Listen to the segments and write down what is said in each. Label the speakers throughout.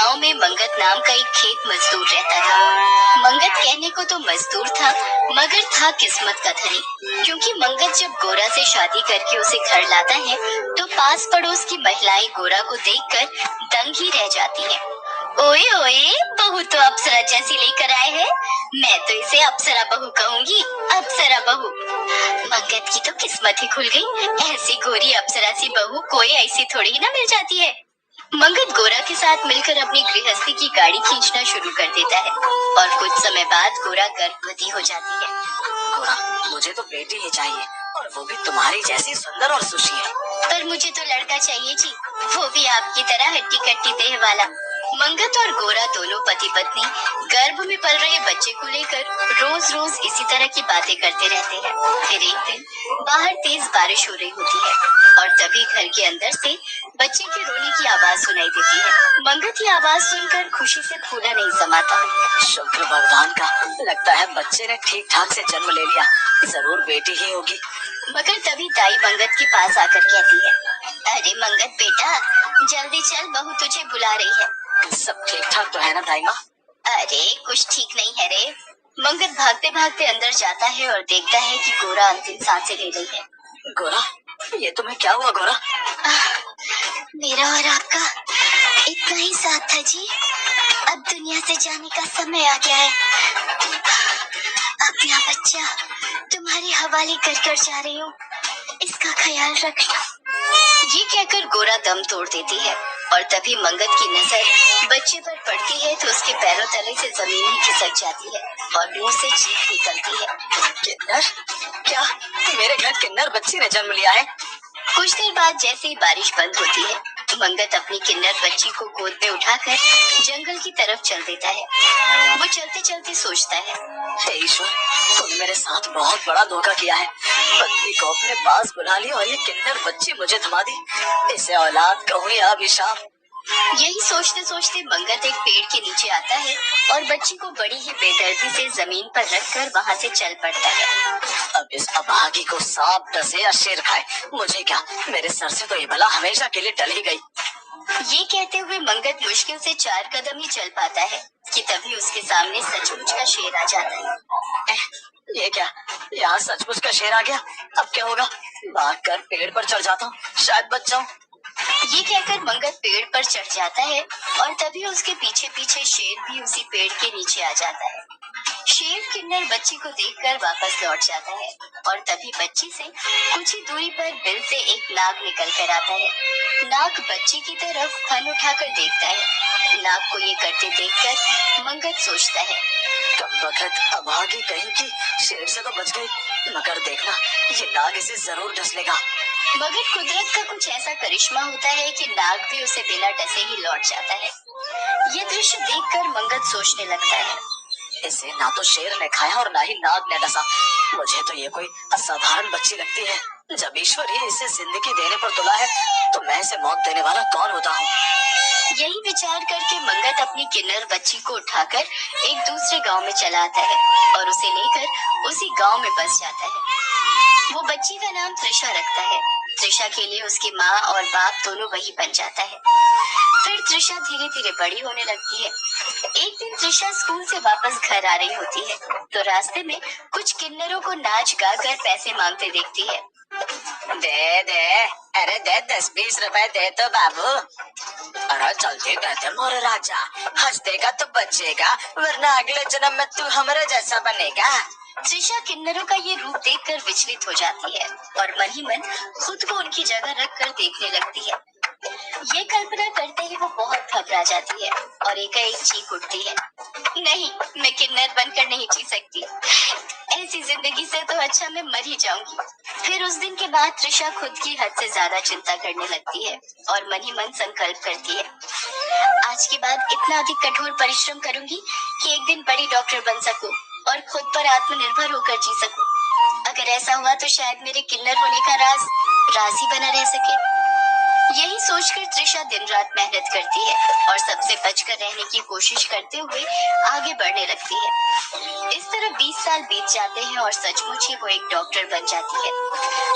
Speaker 1: गांव में मंगत नाम का एक खेत मजदूर रहता था। मंगत कहने को तो मजदूर था, मगर था किस्मत का धनी, क्योंकि मंगत जब गोरा से शादी करके उसे घर लाता है तो पास पड़ोस की महिलाएं गोरा को देखकर दंग ही रह जाती हैं। ओए ओए, बहू तो अप्सरा जैसी लेकर आए हैं। मैं तो इसे अप्सरा बहू कहूंगी, अप्सरा बहू। मंगत की तो किस्मत ही खुल गई। ऐसी गोरी अप्सरा सी बहू कोई ऐसी थोड़ी ही ना मिल जाती है। मंगत गोरा के साथ मिलकर अपनी गृहस्थी की गाड़ी खींचना शुरू कर देता है और कुछ समय बाद गोरा गर्भवती हो जाती है।
Speaker 2: गोरा, मुझे तो बेटी ही चाहिए, और वो भी तुम्हारी जैसी सुंदर और सुशील।
Speaker 1: पर मुझे तो लड़का चाहिए जी, वो भी आपकी तरह हट्टी कट्टी देह वाला। मंगत और गोरा दोनों पति पत्नी गर्भ में पल रहे बच्चे को लेकर रोज रोज इसी तरह की बातें करते रहते हैं। फिर एक दिन बाहर तेज बारिश हो रही होती है और तभी घर के अंदर से बच्चे के रोने की आवाज सुनाई देती है। मंगत ये आवाज सुनकर खुशी से फूला नहीं समाता।
Speaker 2: शुक्र भगवान का, लगता है बच्चे ने ठीक ठाक से जन्म ले लिया, जरूर बेटी ही होगी।
Speaker 1: मगर तभी दाई मंगत के पास आकर कहती है, अरे मंगत बेटा, जल्दी चल, बहू तुझे बुला रही है।
Speaker 2: सब ठीक ठाक तो है ना दाई माँ?
Speaker 1: अरे कुछ ठीक नहीं है रे। मंगत भागते भागते अंदर जाता है और देखता है कि गोरा अंतिम सांसें ले रही है।
Speaker 2: गोरा, ये तुम्हें क्या हुआ गोरा?
Speaker 1: मेरा और आपका इतना ही साथ था जी, अब दुनिया से जाने का समय आ गया है। अपना बच्चा तुम्हारे हवाले कर जा रही हूँ, इसका ख्याल रखना। ये कहकर गोरा दम तोड़ देती है और तभी मंगत की नजर बच्चे पर पड़ती है तो उसके पैरों तले से जमीन ही खिसक जाती है और मुंह से चीख निकलती है।
Speaker 2: किन्नर? क्या मेरे घर किन्नर बच्ची ने जन्म लिया है?
Speaker 1: कुछ देर बाद जैसे ही बारिश बंद होती है, मंगत अपनी किन्नर बच्ची को गोद में उठाकर जंगल की तरफ चल देता है। वो चलते चलते सोचता है,
Speaker 2: हे ईश्वर, तुमने मेरे साथ बहुत बड़ा धोखा किया है। पत्नी को अपने पास बुला लिया और ये किन्नर बच्ची मुझे थमा दी। इसे औलाद कहूँ या अभिशाप।
Speaker 1: यही सोचते सोचते मंगत एक पेड़ के नीचे आता है और बच्ची को बड़ी ही बेदर्दी से जमीन पर रखकर वहाँ से चल पड़ता है।
Speaker 2: अब इस अभागी को सांप डसे या शेर खाए, मुझे क्या, मेरे सर से तो ये भला हमेशा के लिए टल ही गई।
Speaker 1: ये कहते हुए मंगत मुश्किल से 4 कदम ही चल पाता है कि तभी उसके सामने सचमुच का शेर आ जाता है।
Speaker 2: ये क्या, यहाँ सचमुच का शेर आ गया? अब क्या होगा? भागकर पेड़ पर चढ़ जाता हूँ, शायद बच जाऊँ।
Speaker 1: ये कहकर मंगत पेड़ पर चढ़ जाता है और तभी उसके पीछे पीछे शेर भी उसी पेड़ के नीचे आ जाता है। शेर किन्नर बच्ची को देखकर वापस लौट जाता है और तभी बच्ची से कुछ ही दूरी पर बिल से एक नाग निकल कर आता है। नाग बच्ची की तरफ फन उठाकर देखता है। नाग को ये करते देखकर मंगत सोचता है,
Speaker 2: कब वक्त अभागी कहीं की, शेर से तो बच गई, मगर देखना ये नाग इसे जरूर डस लेगा।
Speaker 1: मगर कुदरत का कुछ ऐसा करिश्मा होता है कि नाग भी उसे बिना डसे ही लौट जाता है। ये दृश्य देखकर मंगत सोचने लगता है,
Speaker 2: इसे ना तो शेर ने खाया और ना ही नाग ने डसा। मुझे तो ये कोई असाधारण बच्ची लगती है। जब ईश्वर ही इसे जिंदगी देने पर तुला है तो मैं इसे मौत देने वाला कौन होता हूँ?
Speaker 1: यही विचार करके मंगत अपनी किन्नर बच्ची को उठाकर एक दूसरे गांव में चला आता है और उसे लेकर उसी गांव में बस जाता है। वो बच्ची का नाम त्रिशा रखता है। त्रिशा के लिए उसकी माँ और बाप दोनों वही बन जाता है। फिर त्रिशा धीरे धीरे बड़ी होने लगती है। एक दिन त्रिशा स्कूल से वापस घर आ रही होती है तो रास्ते में कुछ किन्नरों को नाच गा कर पैसे मांगते देखती है।
Speaker 2: दे दे, अरे दे 10-20 रुपए दे तो बाबू। अरे जल्दी दे दे मोरे राजा, हंस देगा तो बचेगा, वरना अगले जन्म में तू हमारे जैसा बनेगा।
Speaker 1: त्रिशा किन्नरों का ये रूप देखकर विचलित हो जाती है और मन ही मन खुद को उनकी जगह रखकर देखने लगती है। ये कल्पना करते ही वो बहुत घबरा जाती है और एकाएक चीख उठती है, नहीं, मैं किन्नर बनकर नहीं जी सकती। ऐसी जिंदगी से तो अच्छा मैं मर ही जाऊंगी। फिर उस दिन के बाद त्रिशा खुद की हद से ज्यादा चिंता करने लगती है और मन ही मन संकल्प करती है, आज के बाद इतना अधिक कठोर परिश्रम करूंगी कि एक दिन बड़ी डॉक्टर बन सकूं और खुद पर आत्मनिर्भर होकर जी सकूं। अगर ऐसा हुआ तो शायद मेरे किन्नर होने का राज ही बना रह सके। यही सोचकर त्रिशा दिन रात मेहनत करती है और सबसे बचकर रहने की कोशिश करते हुए आगे बढ़ने लगती है। इस तरह 20 साल बीत जाते हैं और सचमुच ही वो एक डॉक्टर बन जाती है।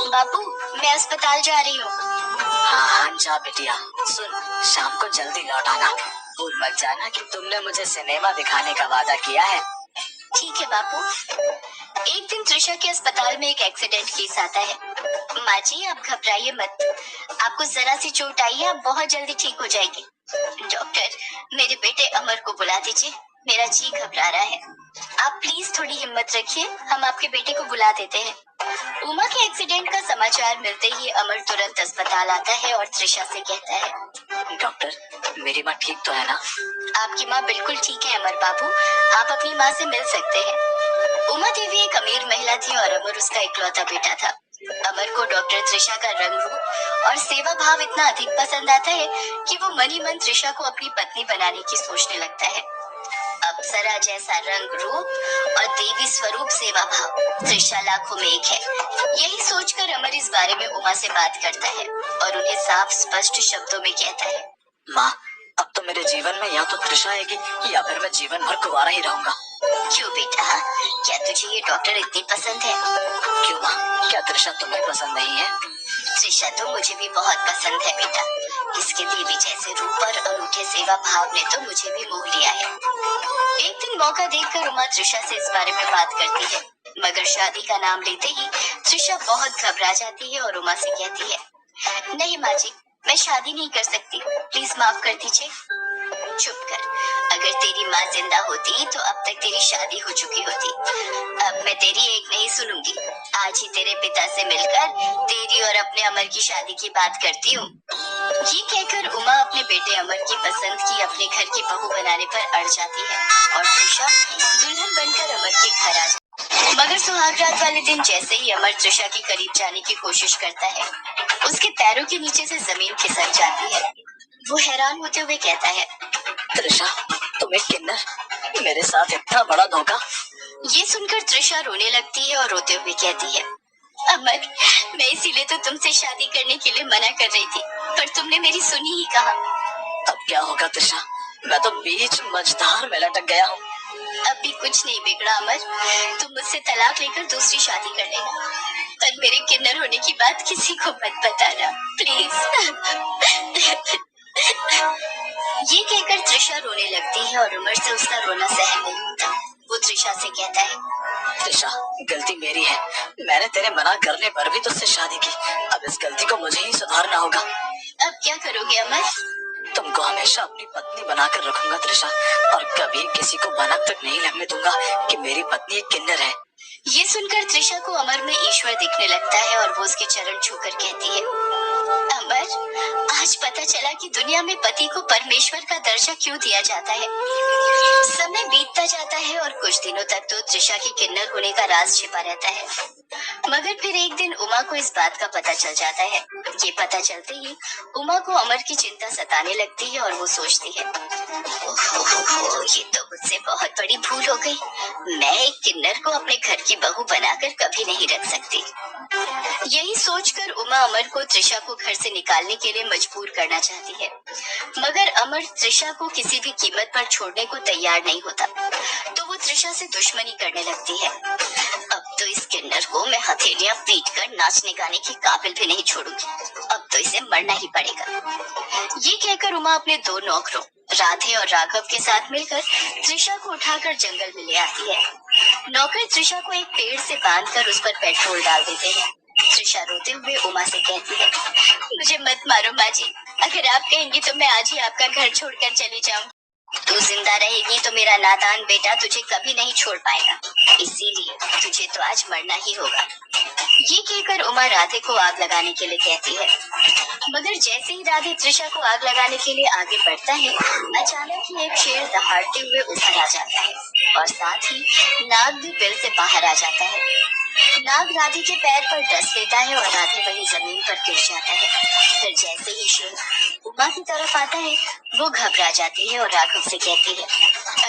Speaker 1: बापू, मैं अस्पताल जा रही हूँ।
Speaker 2: हाँ हाँ जा बिटिया, सुन, शाम को जल्दी लौट आना। भूल मत जाना कि तुमने मुझे सिनेमा दिखाने का वादा किया है।
Speaker 1: ठीक है बापू। एक दिन त्रिशा के अस्पताल में एक एक्सीडेंट केस आता है। माँ जी आप घबराइए मत, आपको जरा सी चोट आई है, आप बहुत जल्दी ठीक हो जाएगी। डॉक्टर मेरे बेटे अमर को बुला दीजिए, मेरा जी घबरा रहा है। आप प्लीज थोड़ी हिम्मत रखिए, हम आपके बेटे को बुला देते हैं। उमा के एक्सीडेंट का समाचार मिलते ही अमर तुरंत अस्पताल आता है और त्रिशा से कहता है,
Speaker 2: डॉक्टर मेरी माँ ठीक तो है ना?
Speaker 1: आपकी माँ बिल्कुल ठीक है अमर बाबू, आप अपनी माँ से मिल सकते हैं। उमा देवी एक अमीर महिला थी और अमर उसका इकलौता बेटा था। अमर को डॉक्टर त्रिशा का रंग रूप और सेवा भाव इतना अधिक पसंद आता है कि वो मन ही मन त्रिशा को अपनी पत्नी बनाने की सोचने लगता है। अप्सरा जैसा रंग रूप और देवी स्वरूप सेवा भाव, त्रिशा लाखों में एक है। यही सोचकर अमर इस बारे में उमा से बात करता है और उन्हें साफ स्पष्ट शब्दों में कहता है,
Speaker 2: माँ अब तो मेरे जीवन में या तो त्रिशा आएगी या फिर मैं जीवन भर कुंवारा ही रहूंगा।
Speaker 1: क्यों बेटा, क्या तुझे ये डॉक्टर इतनी पसंद है?
Speaker 2: क्यों माँ, क्या त्रिशा तुम्हें पसंद नहीं है?
Speaker 1: त्रिशा तो मुझे भी बहुत पसंद है बेटा, इसके देवी जैसे रूप और अनूठे सेवा भाव ने तो मुझे भी मोह लिया है। एक दिन मौका देखकर उमा त्रिशा से इस बारे में बात करती है, मगर शादी का नाम लेते ही त्रिशा बहुत घबरा जाती है और उमा से कहती है, नहीं माँ जी, मैं शादी नहीं कर सकती, प्लीज माफ कर दीजिए। चुप कर, अगर तेरी माँ जिंदा होती तो अब तक तेरी शादी हो चुकी होती। अब मैं तेरी एक नहीं सुनूंगी, आज ही तेरे पिता से मिलकर तेरी और अपने अमर की शादी की बात करती हूँ। ये कहकर उमा अपने बेटे अमर की पसंद की अपने घर की बहू बनाने पर अड़ जाती है और त्रिशा दुल्हन बनकर अमर के घर आ जाती है। मगर सुहागरात वाले दिन जैसे ही अमर त्रिशा के करीब जाने की कोशिश करता है, उसके पैरों के नीचे से जमीन खिसक जाती है। वो हैरान होते हुए कहता है,
Speaker 2: त्रिशा तुम एक किन्नर, मेरे साथ इतना बड़ा धोखा।
Speaker 1: ये सुनकर त्रिशा रोने लगती है और रोते हुए कहती है, अमर मैं इसीलिए तो तुमसे शादी करने के लिए मना कर रही थी, पर तुमने मेरी सुनी ही कहा।
Speaker 2: अब क्या होगा त्रिशा, मैं तो बीच मझधार में लटक गया हूँ।
Speaker 1: अब भी कुछ नहीं बिगड़ा अमर, तुम मुझसे तलाक लेकर दूसरी शादी कर लेना, पर मेरे किन्नर होने की बात किसी को मत बताना प्लीज। ये कहकर त्रिशा रोने लगती है और उमर से उसका रोना सहन नहीं होता। वो त्रिशा से कहता है,
Speaker 2: त्रिशा गलती मेरी है, मैंने तेरे मना करने पर भी तुझसे शादी की, अब इस गलती को मुझे ही सुधारना होगा।
Speaker 1: अब क्या करोगे अमर?
Speaker 2: तुमको हमेशा अपनी पत्नी बनाकर रखूंगा त्रिशा, और कभी किसी को भनक तक नहीं लगने दूंगा कि मेरी पत्नी एक किन्नर है।
Speaker 1: ये सुनकर त्रिशा को अमर में ईश्वर दिखने लगता है और वो उसके चरण छूकर कहती है, अमर आज पता चला कि दुनिया में पति को परमेश्वर का दर्जा क्यों दिया जाता है। समय बीतता जाता है और कुछ दिनों तक तो त्रिशा की किन्नर होने का राज छिपा रहता है, मगर फिर एक दिन उमा को इस बात का पता चल जाता है। ये पता चलते ही उमा को अमर की चिंता सताने लगती है और वो सोचती है, ओहो, ये तो मुझसे बहुत बड़ी भूल हो गई, मैं एक किन्नर को अपने घर की बहू बनाकर कभी नहीं रख सकती। यही सोचकर उमा अमर को त्रिशा को घर से निकालने के लिए मजबूर करना चाहती है, मगर अमर त्रिशा को किसी भी कीमत पर छोड़ने को तैयार नहीं होता, तो वो त्रिशा से दुश्मनी करने लगती है। अब तो इस किन्नर को मैं हथेलियां पीटकर नाचने गाने के काबिल भी नहीं छोड़ूंगी, अब तो इसे मरना ही पड़ेगा। ये कहकर उमा अपने दो नौकरों राधे और राघव के साथ मिलकर त्रिशा को उठाकर जंगल में ले आती है। नौकर त्रिशा को एक पेड़ से बांधकर उस पर पेट्रोल डाल देते हैं। त्रिशा रोते हुए उमा से कहती है, मुझे मत मारो माँ जी, अगर आप कहेंगी तो मैं आज ही आपका घर छोड़कर चली जाऊँ। तू जिंदा रहेगी तो मेरा नादान बेटा तुझे कभी नहीं छोड़ पाएगा, इसीलिए तुझे तो आज मरना ही होगा। ये कहकर उमा राधे को आग लगाने के लिए कहती है, मगर जैसे ही राधे त्रिशा को आग लगाने के लिए आगे बढ़ता है, अचानक ही एक शेर दहाड़ते हुए ऊपर आ जाता है और साथ ही नाग भी बिल से बाहर आ जाता है। नाग राधे के पैर पर डस लेता है और राधे वही जमीन पर गिर जाता है। फिर जैसे ही शेर उमा की तरफ आता है, वो घबरा जाती है और राघव से कहती है,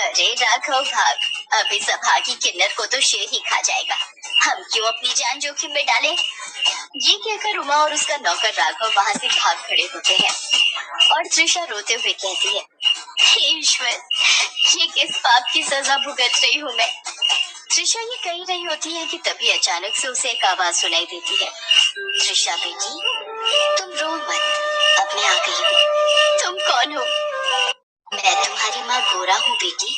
Speaker 1: अरे राघव भाग, अभी सब भागी किन्नर को तो शेर ही खा जाएगा, हम क्यों अपनी जान जोखिम में डालें। ये कहकर उमा और उसका नौकर राघव वहाँ से भाग खड़े होते हैं और त्रिशा रोते हुए कहती है, हे ईश्वर, ये किस पाप की सजा भुगत रही हूँ मैं। त्रिशा ये कह रही होती है कि तभी अचानक से उसे एक आवाज सुनाई देती है, त्रिशा बेटी तुम रो मत, अब मैं आ गई हूँ। तुम कौन हो? मैं आत्मा गोरा हूँ बेटी।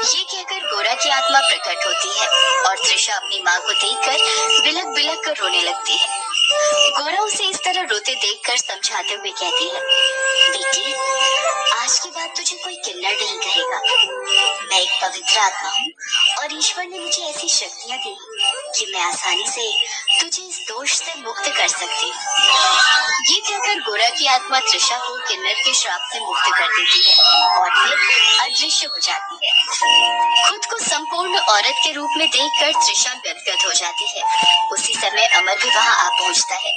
Speaker 1: ये कहकर गोरा की आत्मा प्रकट होती है और त्रिशा अपनी माँ को देखकर बिलक बिलक कर रोने लगती है। गोरा उसे इस तरह रोते देखकर समझाते हुए कहती है, बेटी आज के बाद तुझे कोई किन्नर नहीं कहेगा। मैं एक पवित्र आत्मा हूँ और ईश्वर ने मुझे ऐसी शक्तियाँ दी कि मैं आसानी से तुझे इस दोष से मुक्त कर सकती हूँ। ये कहकर गोरा की आत्मा त्रिशा को किन्नर के श्राप से मुक्त कर देती है और फिर अदृश्य हो जाती है। खुद को संपूर्ण औरत के रूप में देखकर त्रिशा गदगद हो जाती है। उसी समय अमर भी वहाँ आ पहुँचता है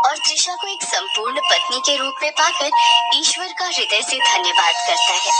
Speaker 1: और त्रिशा को एक संपूर्ण पत्नी के रूप में पाकर ईश्वर का हृदय से धन्यवाद करता है।